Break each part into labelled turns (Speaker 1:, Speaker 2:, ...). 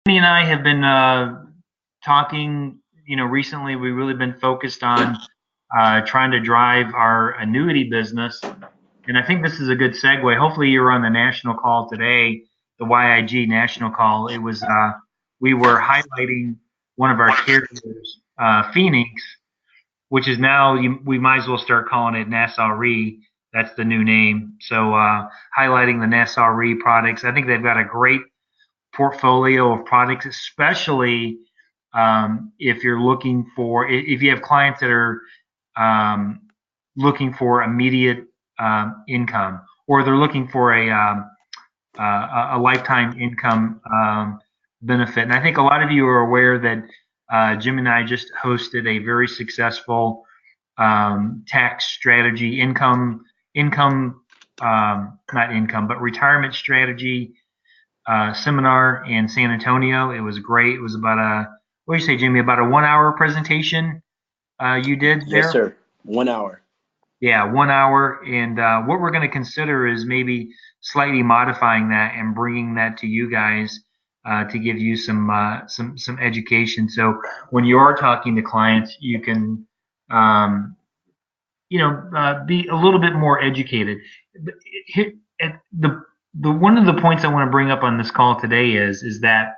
Speaker 1: Jimmy and I have been talking, recently we've really been focused on trying to drive our annuity business. And I think this is a good segue. Hopefully you were on the national call today, the YIG national call. We were highlighting one of our carriers, Phoenix, which is now, we might as well start calling it Nassau Re. That's the new name. So highlighting the Nassau Re products. I think they've got a great portfolio of products, especially if you're looking for, if you have clients that are looking for immediate income, or they're looking for a lifetime income benefit. And I think a lot of you are aware that Jim and I just hosted a very successful tax strategy, not income, but retirement strategy seminar in San Antonio. It was great. It was about what do you say, Jimmy, about a 1 hour presentation you did there?
Speaker 2: Yes, sir. 1 hour.
Speaker 1: Yeah, 1 hour. And what we're going to consider is maybe slightly modifying that and bringing that to you guys to give you some education. So when you are talking to clients, you can be a little bit more educated. The one of the points I want to bring up on this call today is that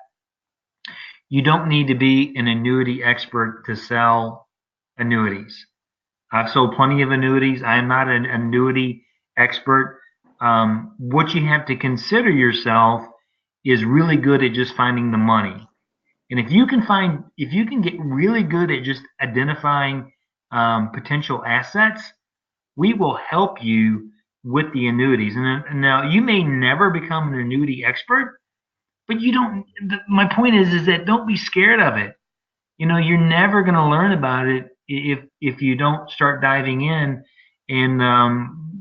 Speaker 1: you don't need to be an annuity expert to sell annuities. I've sold plenty of annuities. I am not an annuity expert. What you have to consider yourself is really good at just finding the money. And if you can get really good at just identifying potential assets, we will help you with the annuities. And now you may never become an annuity expert, but you don't. My point is that don't be scared of it. You're never going to learn about it if you don't start diving in. And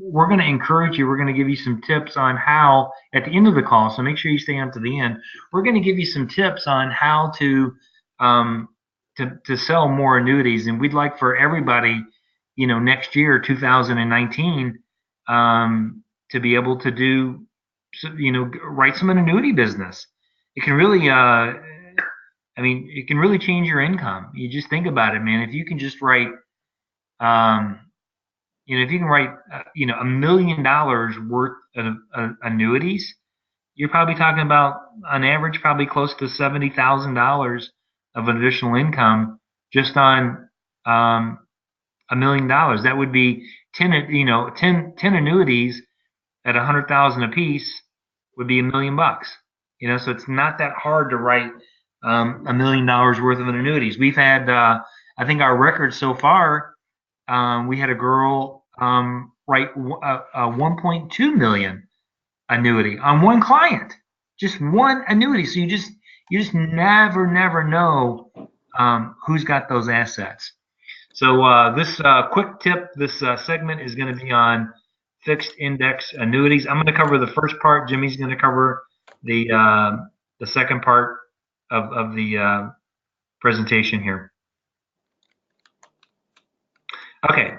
Speaker 1: we're going to encourage you. We're going to give you some tips on how at the end of the call. So make sure you stay on to the end. We're going to give you some tips on how to sell more annuities. And we'd like for everybody, next year, 2019, to be able to do, write some annuity business. It can really, it can really change your income. You just think about it, man. If you can just write, if you can write, $1 million worth of annuities, you're probably talking about, on average, probably close to $70,000 of additional income just on $1 million. That would be 10 annuities at 100,000 a piece would be $1 million. So it's not that hard to write $1 million worth of annuities. We've had, I think our record so far, we had a girl write a 1.2 million annuity on one client, just one annuity. So you just never know who's got those assets. So this quick tip, this segment is going to be on fixed index annuities. I'm going to cover the first part. Jimmy's going to cover the second part of the presentation here. Okay,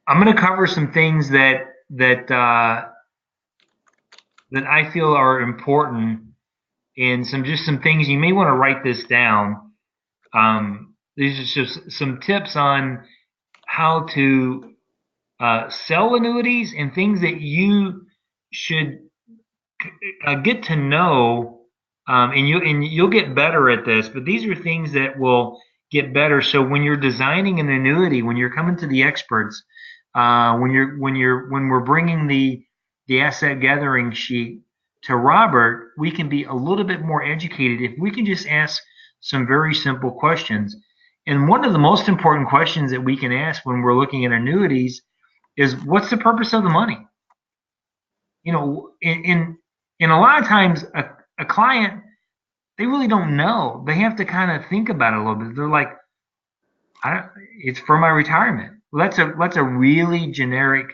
Speaker 1: I'm going to cover some things that I feel are important, and some things you may want to write this down. These are just some tips on how to sell annuities and things that you should get to know, and you'll get better at this. But these are things that will get better. So when you're designing an annuity, when you're coming to the experts, when we're bringing the asset gathering sheet to Robert, we can be a little bit more educated if we can just ask some very simple questions. And one of the most important questions that we can ask when we're looking at annuities is, what's the purpose of the money? In a lot of times a client, they really don't know. They have to kind of think about it a little bit. They're like, it's for my retirement. Well, that's a really generic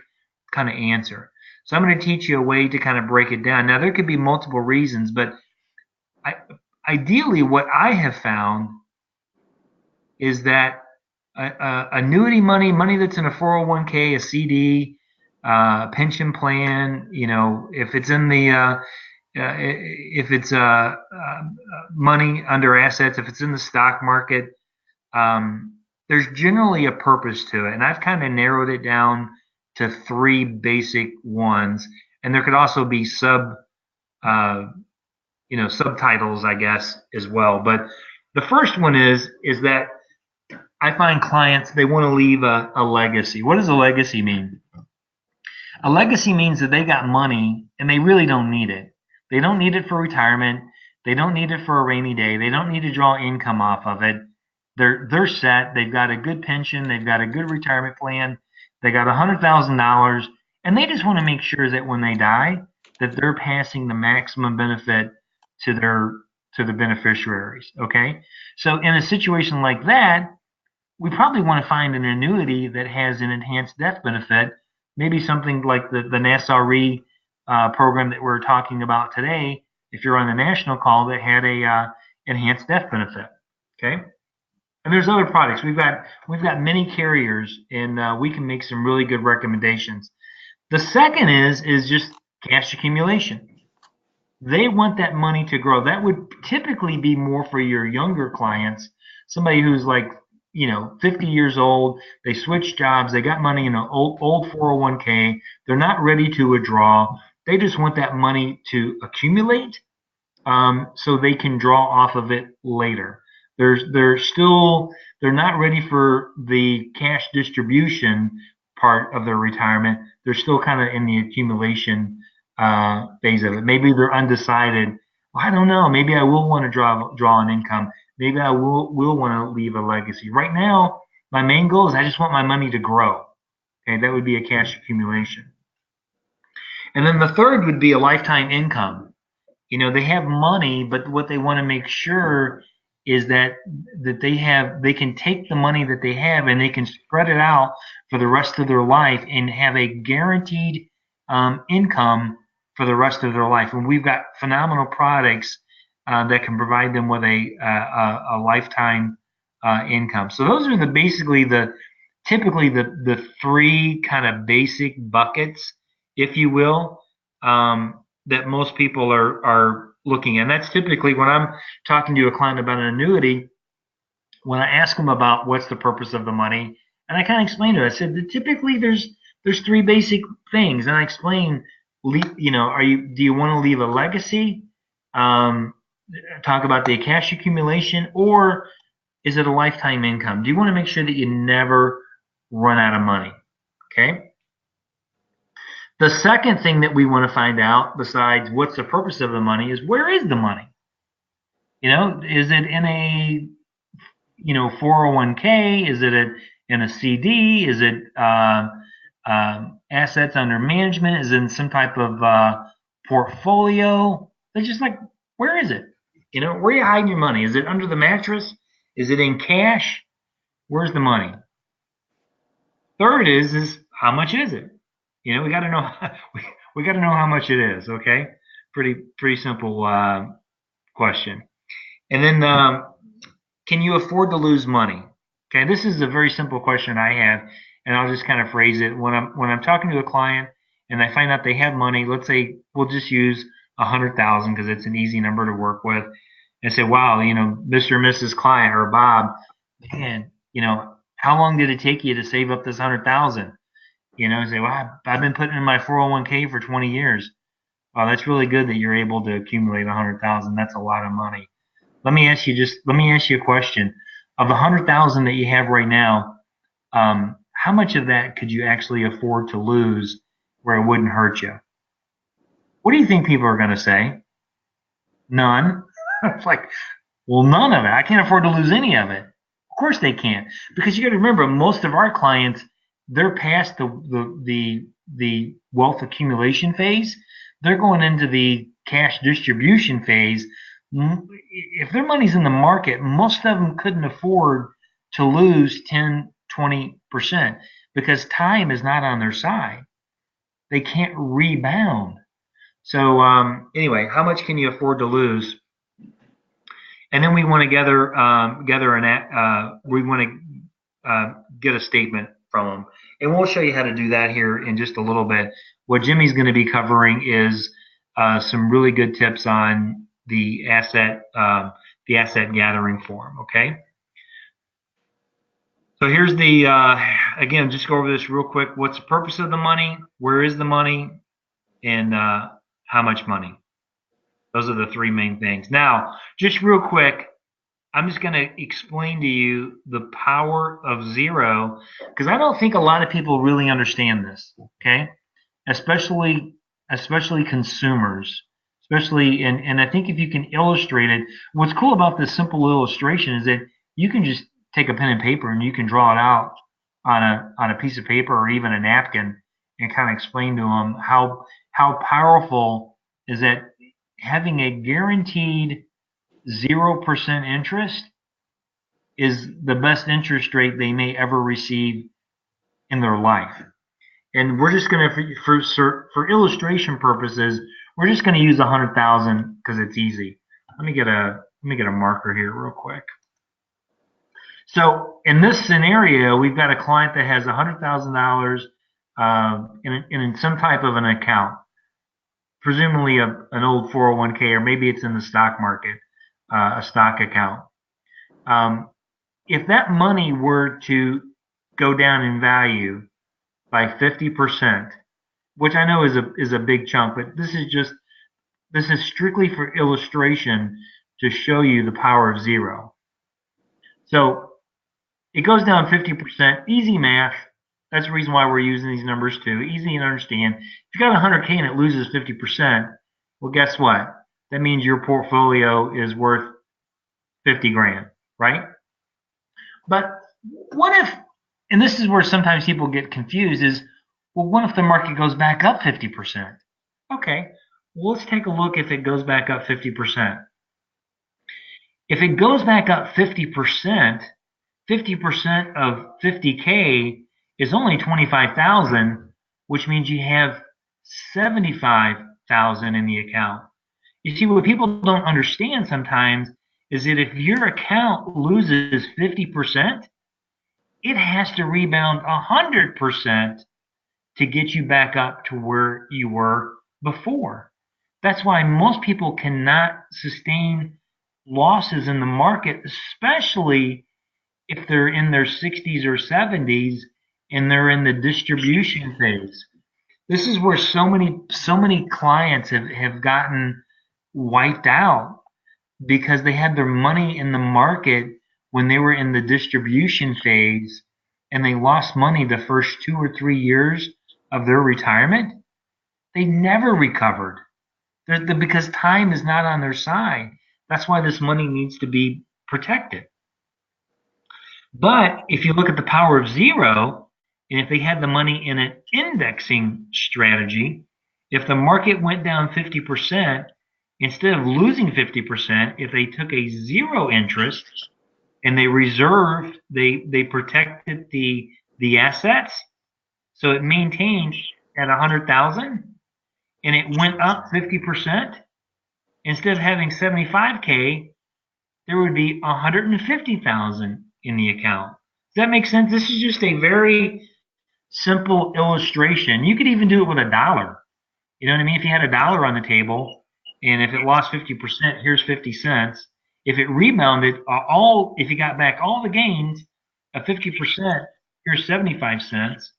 Speaker 1: kind of answer. So I'm going to teach you a way to kind of break it down. Now, there could be multiple reasons, but ideally what I have found is that annuity money that's in a 401k, a CD, pension plan, if it's in the if it's money under assets, if it's in the stock market, there's generally a purpose to it. And I've kind of narrowed it down to three basic ones. And there could also be uh, subtitles, I guess, as well. But the first one is that I find clients, they want to leave a legacy. What does a legacy mean? A legacy means that they got money and they really don't need it. They don't need it for retirement. They don't need it for a rainy day. They don't need to draw income off of it. They're set. They've got a good pension. They've got a good retirement plan. They got $100,000, and they just want to make sure that when they die, that they're passing the maximum benefit to the beneficiaries. Okay, so in a situation like that, we probably want to find an annuity that has an enhanced death benefit, maybe something like the Nassau program that we're talking about today. If you're on the national call, that had a enhanced death benefit. Okay. And there's other products. We've got many carriers, and we can make some really good recommendations. The second is just cash accumulation. They want that money to grow. That would typically be more for your younger clients, somebody who's like 50 years old. They switched jobs. They got money in an old 401k. They're not ready to withdraw. They just want that money to accumulate, so they can draw off of it later. They're not ready for the cash distribution part of their retirement. They're still kind of in the accumulation phase of it. Maybe they're undecided. Well, I don't know. Maybe I will want to draw an income. Maybe I will want to leave a legacy. Right now, my main goal is I just want my money to grow. Okay, that would be a cash accumulation. And then the third would be a lifetime income. They have money, but what they want to make sure is that they can take the money that they have and they can spread it out for the rest of their life and have a guaranteed income for the rest of their life. And we've got phenomenal products that can provide them with a lifetime income. So those are typically the three kind of basic buckets, if you will, that most people are looking at. And that's typically when I'm talking to a client about an annuity, when I ask them about what's the purpose of the money, and I kind of explain to them, I said that typically there's three basic things, and I explain, do you want to leave a legacy? Talk about the cash accumulation, or is it a lifetime income? Do you want to make sure that you never run out of money? Okay. The second thing that we want to find out, besides what's the purpose of the money, is where is the money? Is it in a 401k? Is it in a CD? Is it assets under management? Is it in some type of portfolio? It's just like, where is it? Where are you hiding your money? Is it under the mattress? Is it in cash? Where's the money? Third is how much is it? We got to know we got to know how much it is. Okay, pretty simple question. And then can you afford to lose money? Okay, this is a very simple question I have, and I'll just kind of phrase it. When I'm talking to a client and I find out they have money, let's say we'll just use 100,000 because it's an easy number to work with, and say, wow, Mr. and Mrs. Client or Bob, man, how long did it take you to save up this 100,000? Say, well, I've been putting in my 401k for 20 years. Wow, that's really good that you're able to accumulate 100,000. That's a lot of money. Let me ask you a question. Of the 100,000 that you have right now, how much of that could you actually afford to lose where it wouldn't hurt you? What do you think people are going to say? None. It's like, well, none of it. I can't afford to lose any of it. Of course they can't, because you got to remember, most of our clients, they're past the wealth accumulation phase. They're going into the cash distribution phase. If their money's in the market, most of them couldn't afford to lose 10, 20% because time is not on their side. They can't rebound. So anyway, how much can you afford to lose? And then we want to get a statement from them. And we'll show you how to do that here in just a little bit. What Jimmy's going to be covering is some really good tips on the asset gathering form. Okay. So here's the again, just go over this real quick. What's the purpose of the money? Where is the money? And how much money? Those are the three main things. Now, just real quick, I'm just going to explain to you the power of zero because I don't think a lot of people really understand this. Okay, especially consumers, especially and I think if you can illustrate it, what's cool about this simple illustration is that you can just take a pen and paper and you can draw it out on a piece of paper or even a napkin and kind of explain to them how powerful is that having a guaranteed 0% interest is the best interest rate they may ever receive in their life. And we're just going to, for illustration purposes, we're just going to use 100,000 because it's easy. Let me get a marker here real quick. So in this scenario, we've got a client that has $100,000 in some type of an account, presumably an old 401k, or maybe it's in the stock market, a stock account. If that money were to go down in value by 50%, which I know is a big chunk, but this is strictly for illustration to show you the power of zero. So it goes down 50%, easy math. That's the reason why we're using these numbers too. Easy to understand. If you got 100K and it loses 50%, well, guess what? That means your portfolio is worth 50 grand, right? But what if, and this is where sometimes people get confused, is, well, what if the market goes back up 50%? Okay, well, let's take a look if it goes back up 50%. If it goes back up 50%, 50% of 50K is only 25,000, which means you have 75,000 in the account. You see, what people don't understand sometimes is that if your account loses 50%, it has to rebound 100% to get you back up to where you were before. That's why most people cannot sustain losses in the market, especially if they're in their 60s or 70s and they're in the distribution phase. This is where so many clients have gotten wiped out because they had their money in the market when they were in the distribution phase and they lost money the first 2 or 3 years of their retirement. They never recovered because time is not on their side. That's why this money needs to be protected. But if you look at the power of zero, and if they had the money in an indexing strategy, if the market went down 50%, instead of losing 50%, if they took a zero interest and they reserved, they protected the assets, so it maintained at 100,000 and it went up 50%, instead of having 75K, there would be 150,000 in the account. Does that make sense? This is just a very simple illustration. You could even do it with $1. You know what I mean? If you had $1 on the table, and if it lost 50%, here's 50 cents. If it rebounded, if you got back all the gains of 50%, here's 75 cents.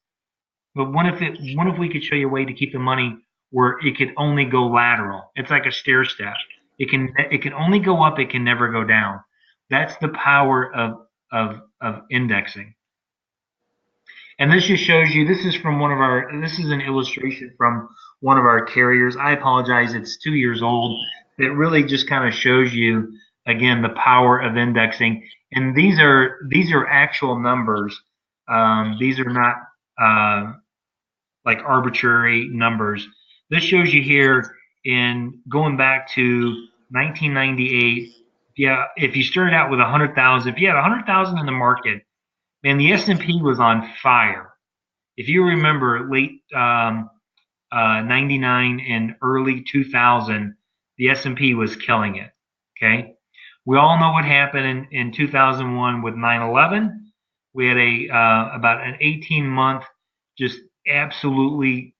Speaker 1: But what if we could show you a way to keep the money where it could only go lateral? It's like a stair step. It can only go up. It can never go down. That's the power of indexing. And this just shows you, this is an illustration from one of our carriers. I apologize, it's 2 years old. It really just kind of shows you, again, the power of indexing. And these are actual numbers. These are not like arbitrary numbers. This shows you here in going back to 1998. Yeah, if you started out with 100,000, if you had 100,000 in the market, man, the S&P was on fire. If you remember late 99 and early 2000, the S&P was killing it. Okay, we all know what happened in 2001 with 9/11. We had about an 18-month just absolutely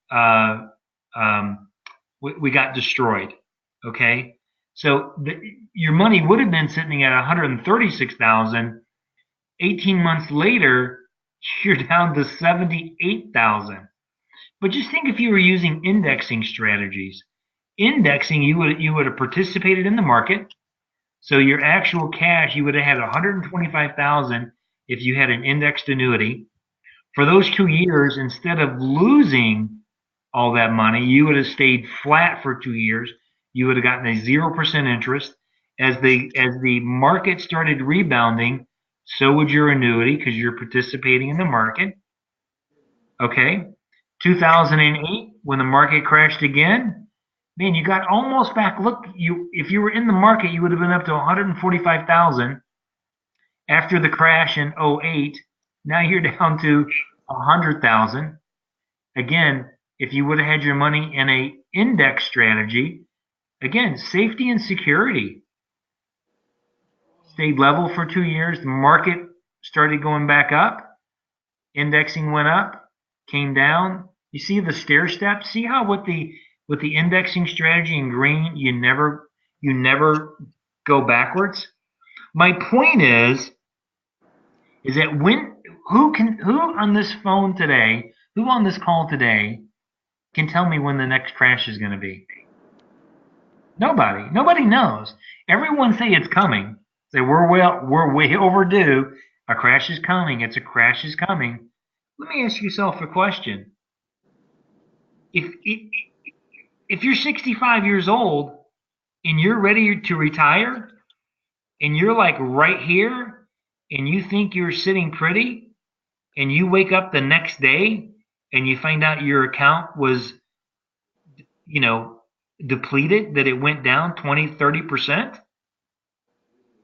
Speaker 1: we got destroyed. Okay, So your money would have been sitting at 136,000. 18 months later, you're down to 78,000. But just think if you were using indexing strategies. Indexing, you would have participated in the market. So your actual cash, you would have had 125,000 if you had an indexed annuity. For those 2 years, instead of losing all that money, you would have stayed flat for 2 years. You would have gotten a 0% interest. As the market started rebounding, so would your annuity because you're participating in the market. Okay. 2008, when the market crashed again, man, you got almost back. Look, if you were in the market, you would have been up to 145,000 after the crash in '08. Now you're down to 100,000. Again, if you would have had your money in a index strategy, again, safety and security stayed level for 2 years. The market started going back up. Indexing went up, came down. You see the stair steps. See how with the indexing strategy in green, you never go backwards. My point is that who on this phone today, who on this call today can tell me when the next crash is going to be? Nobody. Nobody knows. Everyone say it's coming. Say we're way overdue. A crash is coming. It's a crash is coming. Let me ask yourself a question. If if you're 65 years old and you're ready to retire and you're like right here and you think you're sitting pretty and you wake up the next day and you find out your account was, you know, depleted, that it went down 20, 30%,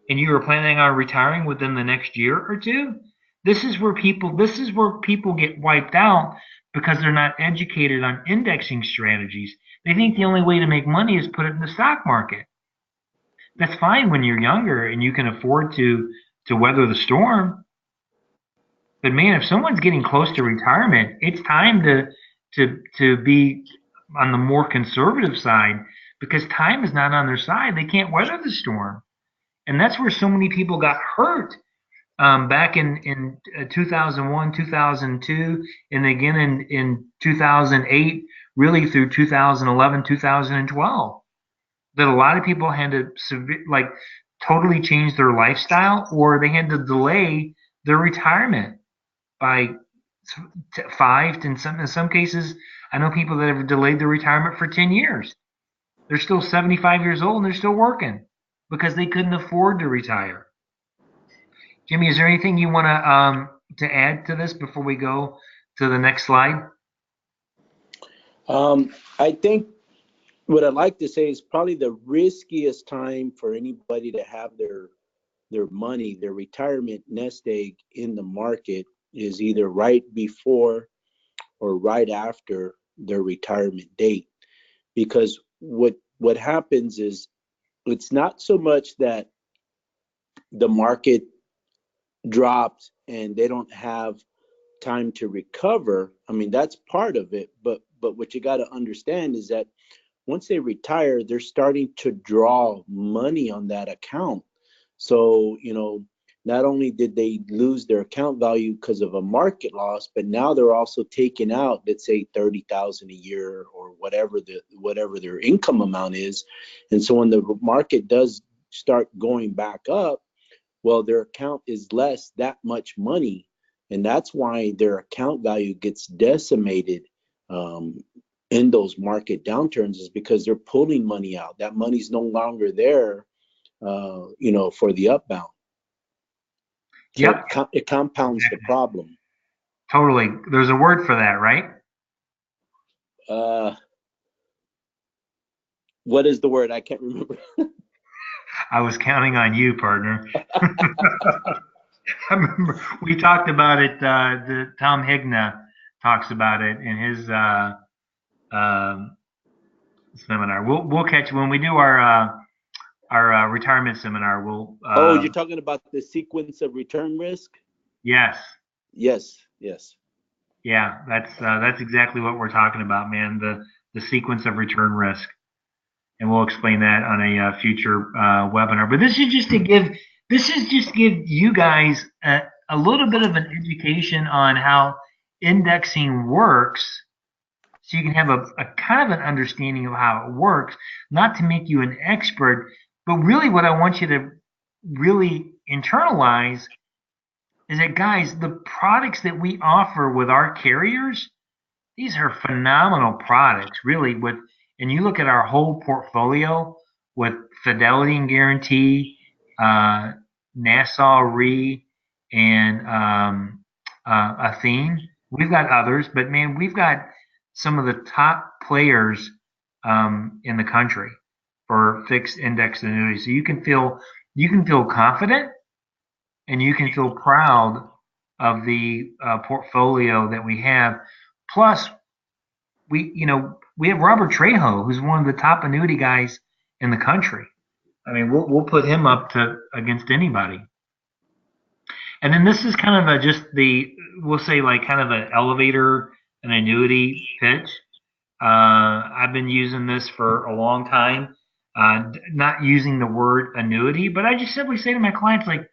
Speaker 1: and you were planning on retiring within the next year or two, this is where people get wiped out because they're not educated on indexing strategies. They think the only way to make money is put it in the stock market. That's fine when you're younger and you can afford to weather the storm. But man, if someone's getting close to retirement, it's time to be on the more conservative side because time is not on their side. They can't weather the storm. And that's where so many people got hurt back in 2001, 2002, and again in 2008, really through 2011, 2012. That a lot of people had to like totally change their lifestyle, or they had to delay their retirement by 5 to in some cases. I know people that have delayed their retirement for 10 years. They're still 75 years old and they're still working because they couldn't afford to retire. Jimmy, is there anything you want to add to this before we go to the next slide?
Speaker 2: I think what I'd like to say is probably the riskiest time for anybody to have their money, their retirement nest egg in the market is either right before or right after their retirement date. Because what happens is it's not so much that the market drops and they don't have time to recover. I mean, that's part of it, but what you got to understand is that once they retire, they're starting to draw money on that account. So, not only did they lose their account value because of a market loss, but now they're also taking out, let's say 30,000 a year or whatever their income amount is. And so when the market does start going back up, well, their account is less that much money. And that's why their account value gets decimated in those market downturns, is because they're pulling money out. That money's no longer there, for the upbound. So
Speaker 1: Yep,
Speaker 2: it compounds the problem.
Speaker 1: totally. There's a word for that, right?
Speaker 2: Uh, what is the word? I can't remember.
Speaker 1: I was counting on you, partner. I remember we talked about it. The Tom Higna talks about it in his um seminar. We'll catch when we do our retirement seminar. We'll
Speaker 2: Oh, you're talking about the sequence of return risk?
Speaker 1: yes,
Speaker 2: Yes.
Speaker 1: yeah. That's exactly what we're talking about, man. The sequence of return risk. and we'll explain that on a future webinar. But this is just to give you guys a little bit of an education on how indexing works, so you can have a kind of an understanding of how it works, not to make you an expert, but really what I want you to really internalize is that, guys, the products that we offer with our carriers, these are phenomenal products, really. And you look at our whole portfolio with Fidelity and Guarantee, uh, Nassau Re, and Athene. We've got others, but man, we've got some of the top players in the country for fixed index annuities. So you can feel confident and you can feel proud of the portfolio that we have. Plus, we have Robert Trejo, who's one of the top annuity guys in the country. I mean, we'll put him up to against anybody. And then this is kind of just we'll say like kind of an elevator, an annuity pitch. I've been using this for a long time, not using the word annuity, but I just simply say to my clients, like,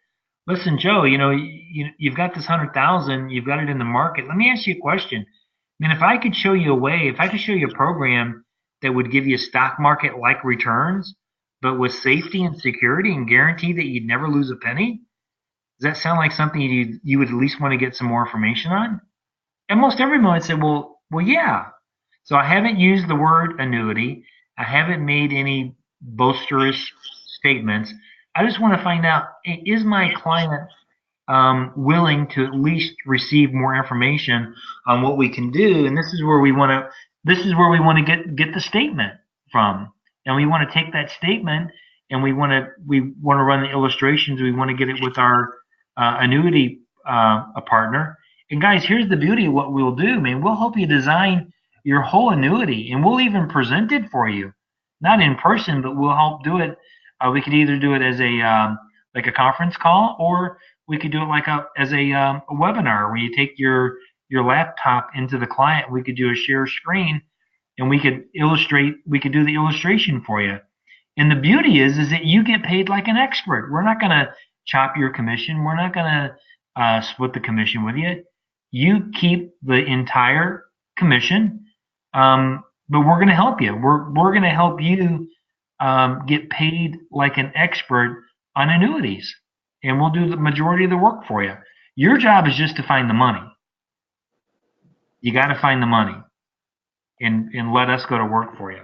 Speaker 1: listen, Joe, you've got this 100,000, you've got it in the market. Let me ask you a question. I mean, if I could show you a way, if I could show you a program that would give you stock market like returns, but with safety and security and guarantee that you'd never lose a penny, does that sound like something you would at least want to get some more information on? And most everyone would say, well, yeah. So I haven't used the word annuity. I haven't made any boisterous statements. I just want to find out, is my client willing to at least receive more information on what we can do? And this is where we want to get the statement from. And we want to take that statement and we want to run the illustrations. We want to get it with our annuity a partner. And guys, here's the beauty of what we'll do, man. We'll help you design your whole annuity, and we'll even present it for you, not in person, but we'll help do it. We could either do it as a like a conference call, or we could do it like a webinar where you take your laptop into the client. We could do a share screen, and we could illustrate. We could do the illustration for you. And the beauty is that you get paid like an expert. We're not going to chop your commission. We're not going to split the commission with you. You keep the entire commission, but we're going to help you. We're going to help you get paid like an expert on annuities, and we'll do the majority of the work for you. Your job is just to find the money. You got to find the money, and let us go to work for you.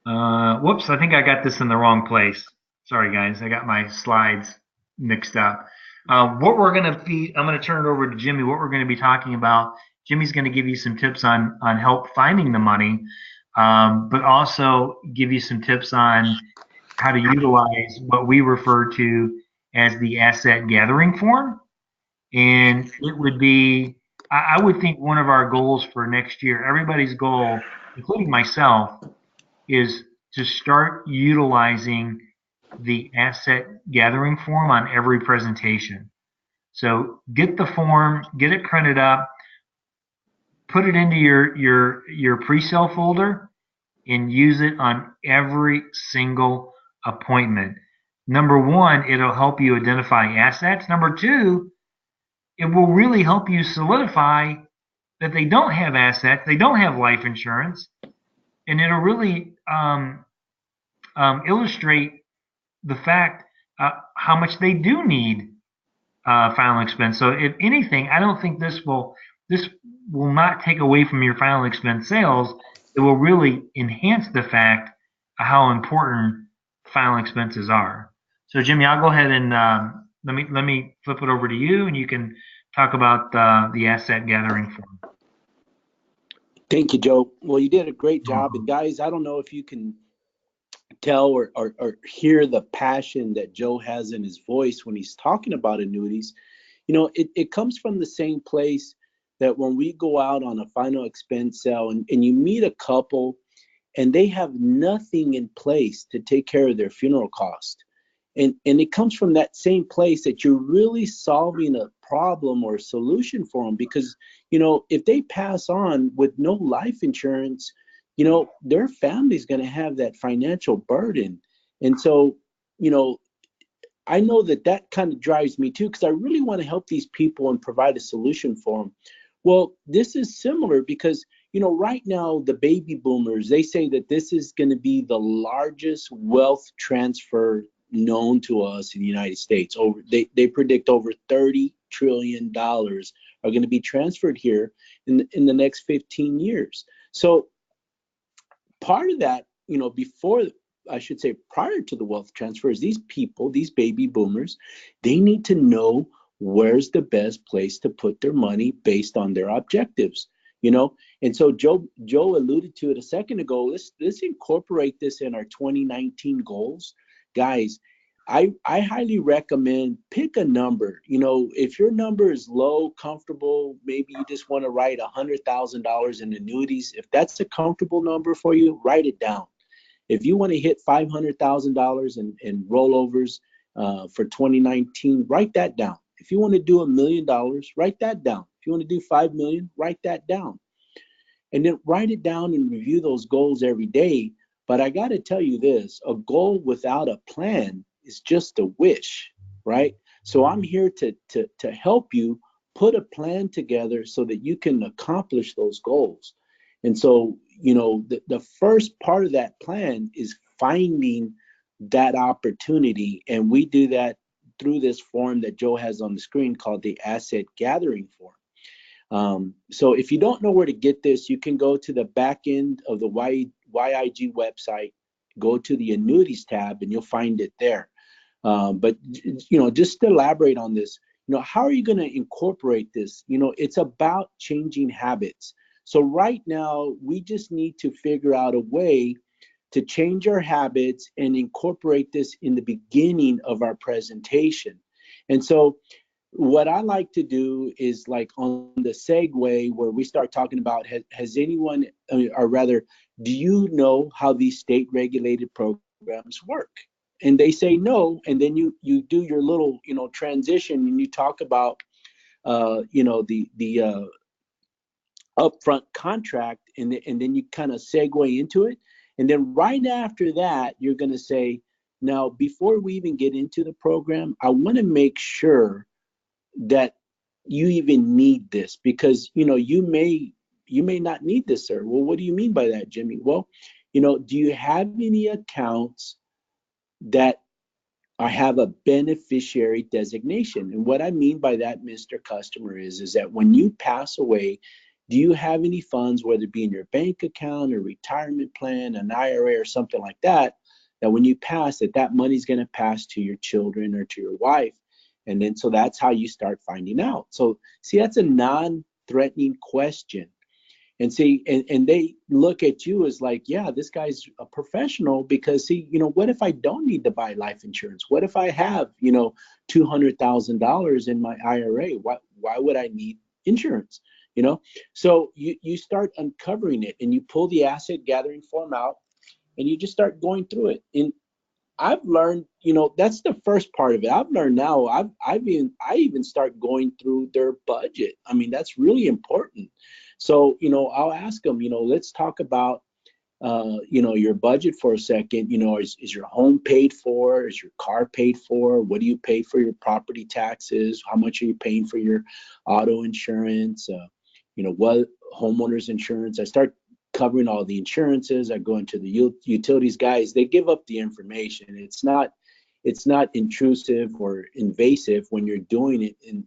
Speaker 1: Whoops, I think I got this in the wrong place. Sorry, guys. I got my slides mixed up. I'm going to turn it over to Jimmy. What we're going to be talking about, Jimmy's going to give you some tips on help finding the money, but also give you some tips on how to utilize what we refer to as the asset gathering form. And it would be, I would think one of our goals for next year, everybody's goal, including myself, is to start utilizing the asset gathering form on every presentation. So get the form, get it printed up, put it into your pre-sale folder, and use it on every single appointment. Number one, it'll help you identify assets. Number two, it will really help you solidify that they don't have assets, they don't have life insurance, and it'll really illustrate the fact how much they do need final expense. So if anything, I don't think this will not take away from your final expense sales. It will really enhance the fact of how important final expenses are. So Jimmy, I'll go ahead and let me flip it over to you, and you can talk about the asset gathering form.
Speaker 2: Thank you, Joe. Well, you did a great job. And guys, I don't know if you can tell or hear the passion that Joe has in his voice when he's talking about annuities. It comes from the same place that when we go out on a final expense sale and you meet a couple and they have nothing in place to take care of their funeral cost. And it comes from that same place that you're really solving a problem or a solution for them, because, if they pass on with no life insurance, their family's going to have that financial burden. And so, you know, I know that that kind of drives me too, because I really want to help these people and provide a solution for them. Well, this is similar because, right now, the baby boomers, they say that this is going to be the largest wealth transfer known to us in the United States. They predict over $30 trillion are going to be transferred here in the next 15 years. So part of that, before, I should say, prior to the wealth transfer, is these people, these baby boomers, they need to know where's the best place to put their money based on their objectives, And so Joe alluded to it a second ago. Let's incorporate this in our 2019 goals, guys. I highly recommend pick a number. If your number is low, comfortable, maybe you just want to write $100,000 in annuities. If that's a comfortable number for you, write it down. If you want to hit $500,000 in rollovers for 2019, write that down. If you want to do $1 million, write that down. If you want to do 5 million, write that down. And then write it down and review those goals every day. But I got to tell you this, a goal without a plan is just a wish, right? So I'm here to help you put a plan together so that you can accomplish those goals. And so, the first part of that plan is finding that opportunity. And we do that through this form that Joe has on the screen called the Asset Gathering Form. So if you don't know where to get this, you can go to the back end of the YIG website, go to the annuities tab, and you'll find it there. But just to elaborate on this, how are you going to incorporate this? It's about changing habits. So right now, we just need to figure out a way to change our habits and incorporate this in the beginning of our presentation. And so what I like to do is, like, on the segue where we start talking about, has anyone, or rather, do you know how these state regulated programs work? And they say no, and then you do your little transition, and you talk about the upfront contract, and then you kind of segue into it, and then right after that you're going to say, now before we even get into the program, I want to make sure that you even need this, because you may not need this, sir. Well, what do you mean by that, Jimmy? Well, do you have any accounts that have a beneficiary designation? And what I mean by that, Mr. Customer, is that when you pass away, do you have any funds, whether it be in your bank account or retirement plan, an IRA or something like that, that when you pass, that money's going to pass to your children or to your wife? And then, so that's how you start finding out. So see, that's a non-threatening question. And see, and they look at you as like, yeah, this guy's a professional, because see, what if I don't need to buy life insurance? What if I have, $200,000 in my IRA? Why would I need insurance? So you start uncovering it, and you pull the asset gathering form out, and you just start going through it. And I've learned, that's the first part of it. I've learned now, I even start going through their budget. I mean, that's really important. So, I'll ask them, let's talk about, your budget for a second. Is your home paid for? Is your car paid for? What do you pay for your property taxes? How much are you paying for your auto insurance? What homeowners insurance? I start covering all the insurances. I go into the utilities guys. They give up the information. It's not intrusive or invasive when you're doing it in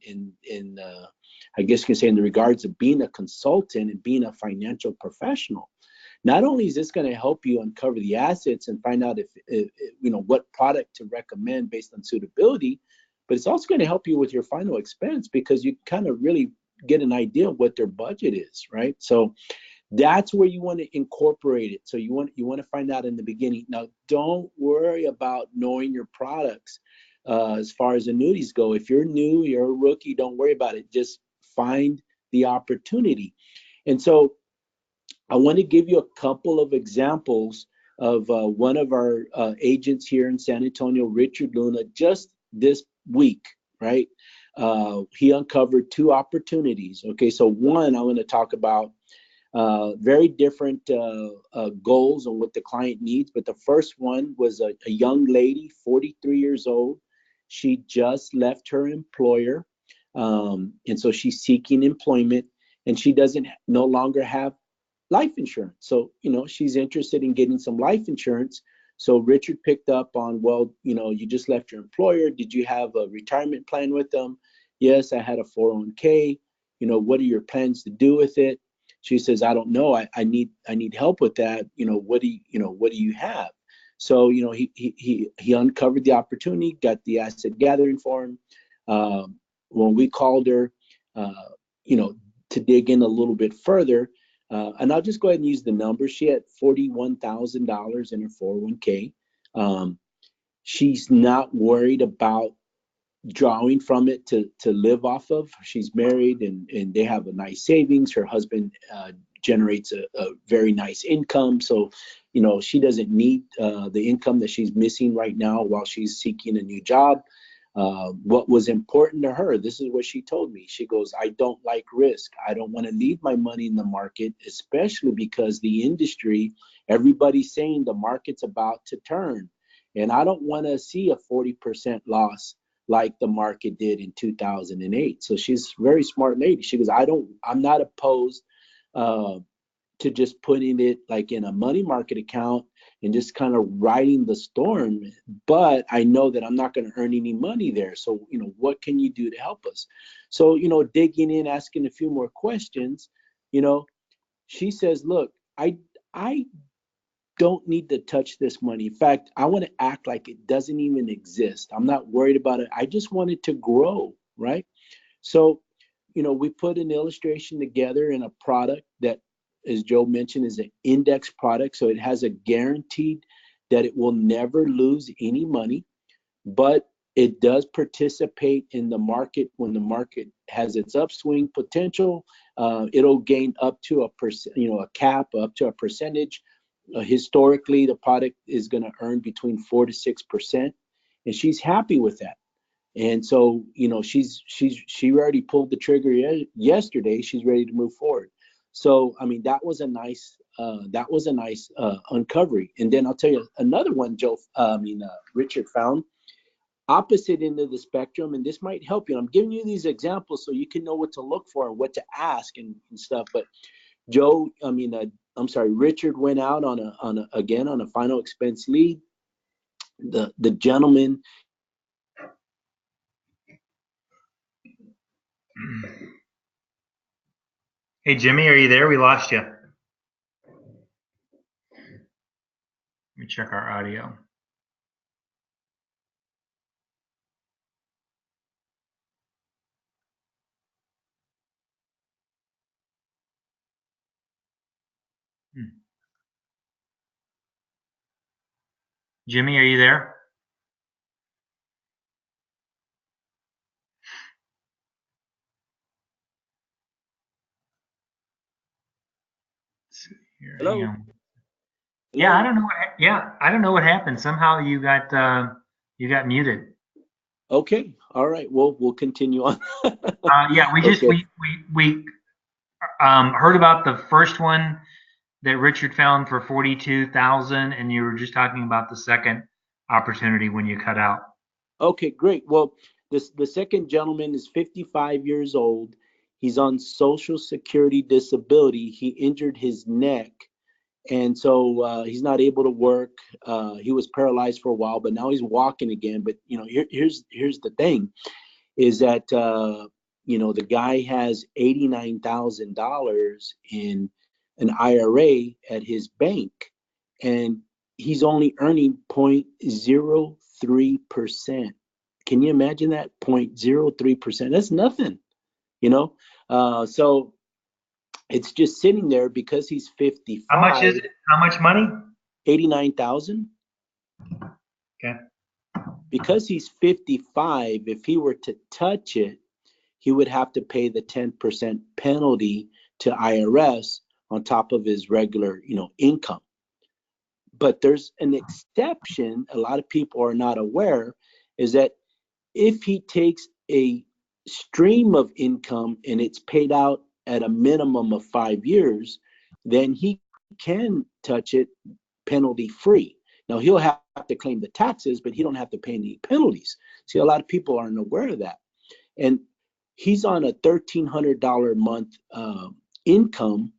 Speaker 2: I guess you can say, in the regards of being a consultant and being a financial professional. Not only is this going to help you uncover the assets and find out if what product to recommend based on suitability, but it's also going to help you with your final expense, because you kind of really get an idea of what their budget is, right? So that's where you want to incorporate it. So you want to find out in the beginning. Now, don't worry about knowing your products as far as annuities go. If you're new, you're a rookie, don't worry about it. Just find the opportunity. And so I want to give you a couple of examples of one of our agents here in San Antonio, Richard Luna, just this week, right? He uncovered two opportunities. Okay, so one, I want to talk about Very different goals on what the client needs. But the first one was a young lady, 43 years old. She just left her employer. And so she's seeking employment, and she doesn't no longer have life insurance. So, she's interested in getting some life insurance. So Richard picked up on, well, you just left your employer. Did you have a retirement plan with them? Yes, I had a 401k. What are your plans to do with it? She says, I don't know. I need help with that. What do you have? So, he uncovered the opportunity, got the asset gathering for him. When we called her, uh, you know, to dig in a little bit further, and I'll just go ahead and use the numbers. She had $41,000 in her 401k. She's not worried about drawing from it to live off of. She's married, and they have a nice savings. Her husband generates a very nice income. So, she doesn't need the income that she's missing right now while she's seeking a new job. What was important to her, this is what she told me. She goes, I don't like risk. I don't want to leave my money in the market, especially because the industry, everybody's saying the market's about to turn. And I don't want to see a 40% loss like the market did in 2008. So she's a very smart lady. She goes, I'm not opposed to just putting it like in a money market account and just kind of riding the storm. But I know that I'm not going to earn any money there. So, what can you do to help us? So, digging in, asking a few more questions, she says, look, I don't need to touch this money. In fact, I want to act like it doesn't even exist. I'm not worried about it. I just want it to grow, right? So, we put an illustration together in a product that, as Joe mentioned, is an index product. So it has a guaranteed that it will never lose any money, but it does participate in the market. When the market has its upswing potential, it'll gain up to a percent, a cap up to a percentage. Historically, the product is going to earn between 4 to 6%, and she's happy with that. And so, she already pulled the trigger yesterday. She's ready to move forward. So, I mean, that was a nice uncovery. And then I'll tell you another one, Richard found opposite end of the spectrum, and this might help you. I'm giving you these examples so you can know what to look for and what to ask and stuff. But Richard went out on a final expense lead. The gentleman.
Speaker 1: Hey, Jimmy, are you there? We lost you. Let me check our audio. Jimmy, are you there? Here,
Speaker 2: Hello?
Speaker 1: hang on.
Speaker 2: Hello?
Speaker 1: Yeah, I don't know. I don't know what happened. Somehow you got muted.
Speaker 2: Okay. All right. Well, we'll continue on.
Speaker 1: Yeah, we just
Speaker 2: Okay.
Speaker 1: we heard about the first one that Richard found for 42,000, and you were just talking about the second opportunity when you cut out.
Speaker 2: Okay, great. Well, the second gentleman is 55 years old. He's on Social Security disability. He injured his neck, and so he's not able to work. He was paralyzed for a while, but now he's walking again. But here's the thing, is that the guy has $89,000 in an IRA at his bank, and he's only earning 0.03%. Can you imagine that? 0.03%. That's nothing, so it's just sitting there because he's
Speaker 1: How much is
Speaker 2: 55.
Speaker 1: it? How much money?
Speaker 2: 89,000.
Speaker 1: Okay.
Speaker 2: Because he's 55, if he were to touch it, he would have to pay the 10% penalty to IRS on top of his regular, income. But there's an exception a lot of people are not aware, is that if he takes a stream of income and it's paid out at a minimum of 5 years, then he can touch it penalty free. Now he'll have to claim the taxes, but he don't have to pay any penalties. See, a lot of people aren't aware of that. And he's on a $1,300 a month income.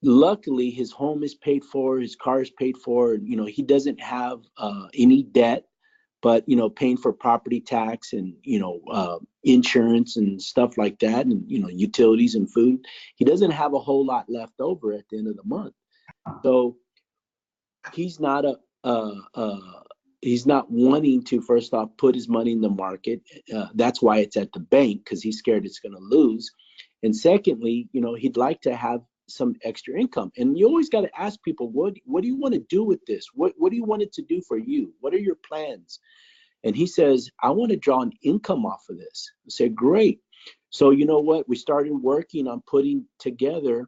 Speaker 2: Luckily, his home is paid for, his car is paid for. You know, he doesn't have any debt, but you know, paying for property tax and insurance and stuff like that, and utilities and food. He doesn't have a whole lot left over at the end of the month. So he's not he's not wanting to, first off, put his money in the market. That's why it's at the bank, because he's scared it's going to lose. And secondly, he'd like to have some extra income. And you always got to ask people, what do you want to do with this? What do you want it to do for you? What are your plans? And he says, I want to draw an income off of this. I said, great. So you know what? We started working on putting together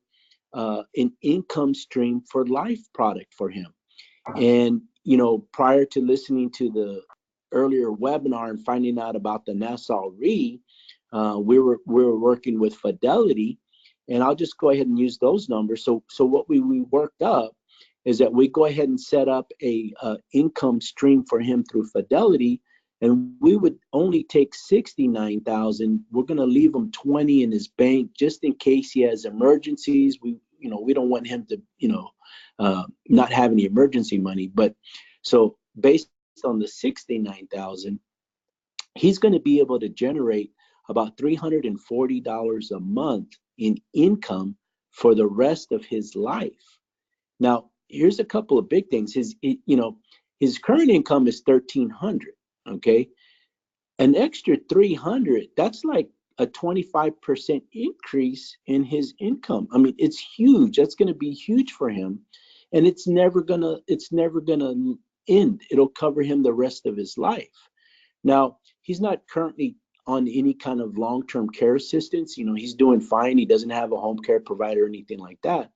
Speaker 2: an income stream for life product for him. And, prior to listening to the earlier webinar and finding out about the Nassau Re, we were working with Fidelity, and I'll just go ahead and use those numbers. So what we worked up is that we go ahead and set up a income stream for him through Fidelity, and we would only take 69,000. We're going to leave him 20 in his bank just in case he has emergencies. We don't want him to not have any emergency money. But so based on the 69,000, he's going to be able to generate about $340 a month in income for the rest of his life. Now, here's a couple of big things. His current income is $1,300. Okay, an extra 300, that's like a 25% increase in his income. I mean, it's huge. That's going to be huge for him, and it's never gonna end. It'll cover him the rest of his life. Now, he's not currently on any kind of long-term care assistance. He's doing fine. He doesn't have a home care provider or anything like that.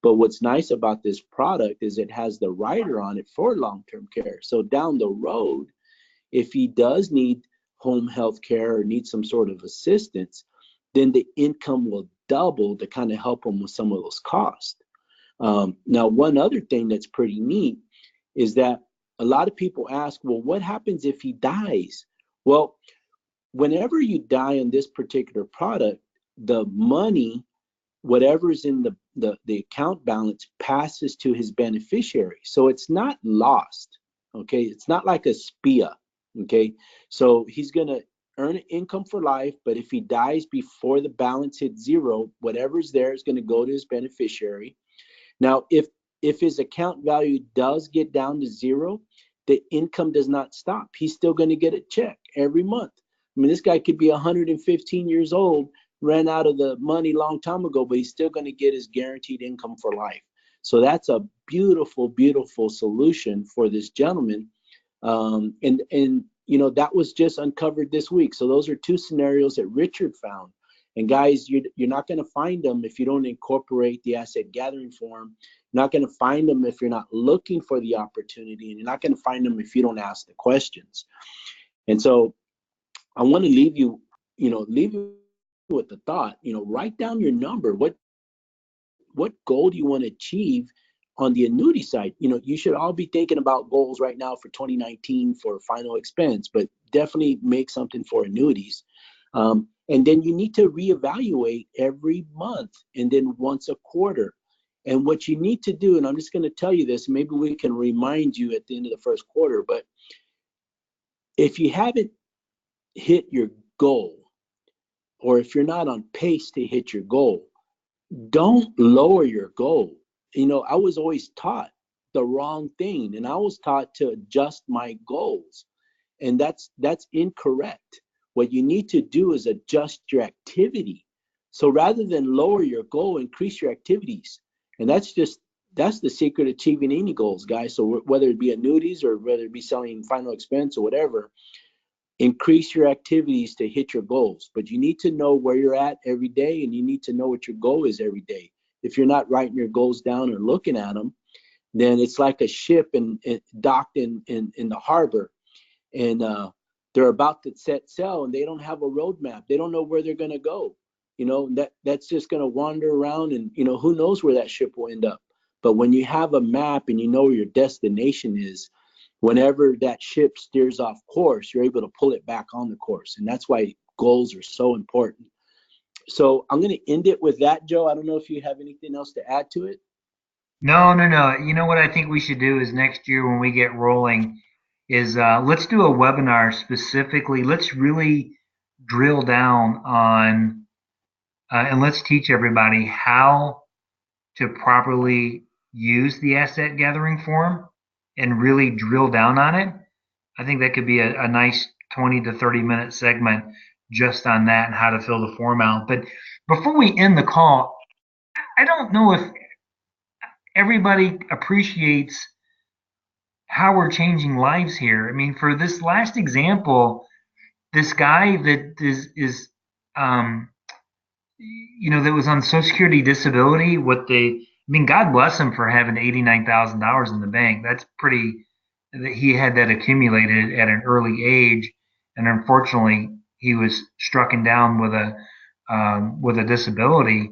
Speaker 2: But what's nice about this product is it has the rider on it for long-term care. So down the road, if he does need home health care or need some sort of assistance, then the income will double to kind of help him with some of those costs. Now, one other thing that's pretty neat is that a lot of people ask, well, what happens if he dies? Well, whenever you die on this particular product, the money, whatever's in the account balance, passes to his beneficiary. So it's not lost. Okay, it's not like a SPIA. Okay, so he's going to earn an income for life, but if he dies before the balance hits zero, whatever's there is going to go to his beneficiary. Now, if his account value does get down to zero, the income does not stop. He's still going to get a check every month. I mean, this guy could be 115 years old, ran out of the money long time ago, but he's still going to get his guaranteed income for life. So that's a beautiful, beautiful solution for this gentleman. And that was just uncovered this week. So those are two scenarios that Richard found. And guys, you're not going to find them if you don't incorporate the asset gathering form. You're not going to find them if you're not looking for the opportunity, and you're not going to find them if you don't ask the questions. And so I want to leave you with the thought, write down your number. What goal do you want to achieve on the annuity side? You should all be thinking about goals right now for 2019 for final expense, but definitely make something for annuities. And then you need to reevaluate every month and then once a quarter. And what you need to do, and I'm just going to tell you this, maybe we can remind you at the end of the first quarter, but if you haven't hit your goal, or if you're not on pace to hit your goal, don't lower your goal. I was always taught the wrong thing, and I was taught to adjust my goals, and that's incorrect. What you need to do is adjust your activity. So rather than lower your goal, increase your activities. And that's the secret of achieving any goals, guys. So whether it be annuities or whether it be selling final expense or whatever, increase your activities to hit your goals. But you need to know where you're at every day, and you need to know what your goal is every day. If you're not writing your goals down or looking at them, then it's like a ship docked in the harbor, and they're about to set sail, and they don't have a roadmap. They don't know where they're going to go. that's just going to wander around, and who knows where that ship will end up. But when you have a map and you know where your destination is, whenever that ship steers off course, you're able to pull it back on the course. And that's why goals are so important. So I'm going to end it with that, Joe. I don't know if you have anything else to add to it.
Speaker 1: No, no, no. You know what I think we should do is next year when we get rolling is let's do a webinar specifically. Let's really drill down on and let's teach everybody how to properly use the asset gathering form and really drill down on it. I think that could be a nice 20 to 30-minute segment just on that and how to fill the form out. But before we end the call, I don't know if everybody appreciates how we're changing lives here. I mean, for this last example, this guy that is um, that was on Social Security disability, I mean, God bless him for having $89,000 in the bank. That's pretty, that he had that accumulated at an early age. And unfortunately, he was strucken down with a disability.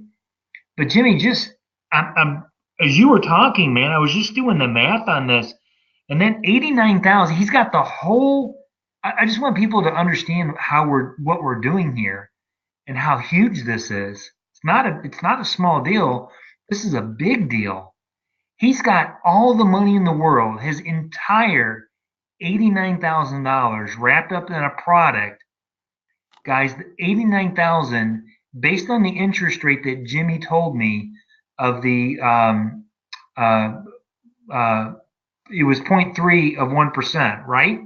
Speaker 1: But Jimmy, as you were talking, man, I was just doing the math on this. And then 89,000, he's got the whole, I just want people to understand what we're doing here and how huge this is. It's not a small deal. This is a big deal. He's got all the money in the world, his entire $89,000 wrapped up in a product. Guys, 89,000 based on the interest rate that Jimmy told me of the uh, uh, it was point 0.3 of 1%, right?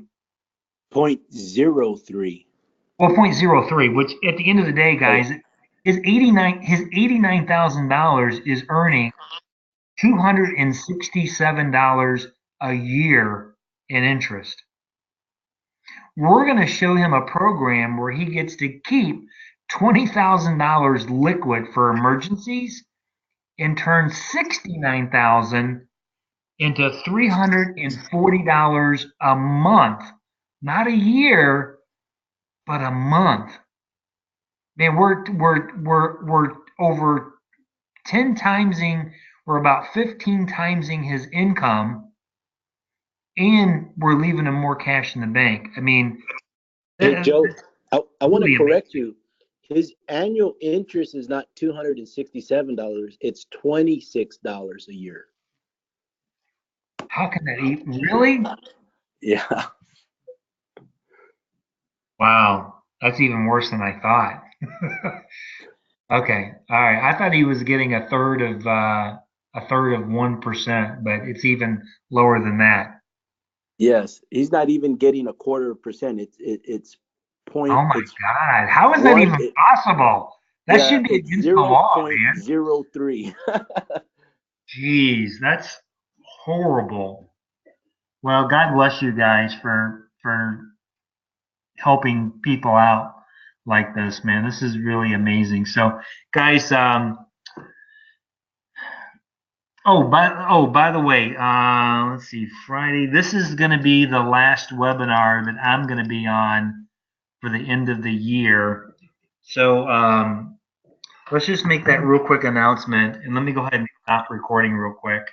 Speaker 2: 0.03.
Speaker 1: Well, 0.03, which at the end of the day, guys, his $89,000 is earning $267 a year in interest. We're going to show him a program where he gets to keep $20,000 liquid for emergencies and turn $69,000 into $340 a month, not a year, but a month. Man, we're over 10 timesing, we're about 15 timesing his income, and we're leaving him more cash in the bank. I mean,
Speaker 2: Hey, Joe, I want to
Speaker 1: really
Speaker 2: correct you. His annual interest is not $267. It's $26 a year.
Speaker 1: how can that be? Really?
Speaker 2: Yeah.
Speaker 1: Wow, that's even worse than I thought. Okay, all right. I thought he was getting a third of 1%, but it's even lower than that.
Speaker 2: Yes. He's not even getting a quarter of percent. It's
Speaker 1: Oh
Speaker 2: point.
Speaker 1: my
Speaker 2: It's
Speaker 1: God, how is that
Speaker 2: one.
Speaker 1: even possible? That
Speaker 2: Yeah.
Speaker 1: should be
Speaker 2: It's
Speaker 1: against the
Speaker 2: zero
Speaker 1: law,
Speaker 2: point
Speaker 1: man.
Speaker 2: zero three.
Speaker 1: Jeez, that's horrible. Well, God bless you guys for helping people out like this, man. This is really amazing. So, guys, by the way, let's see, Friday. This is going to be the last webinar that I'm going to be on for the end of the year. So, let's just make that real quick announcement, and let me go ahead and stop recording real quick.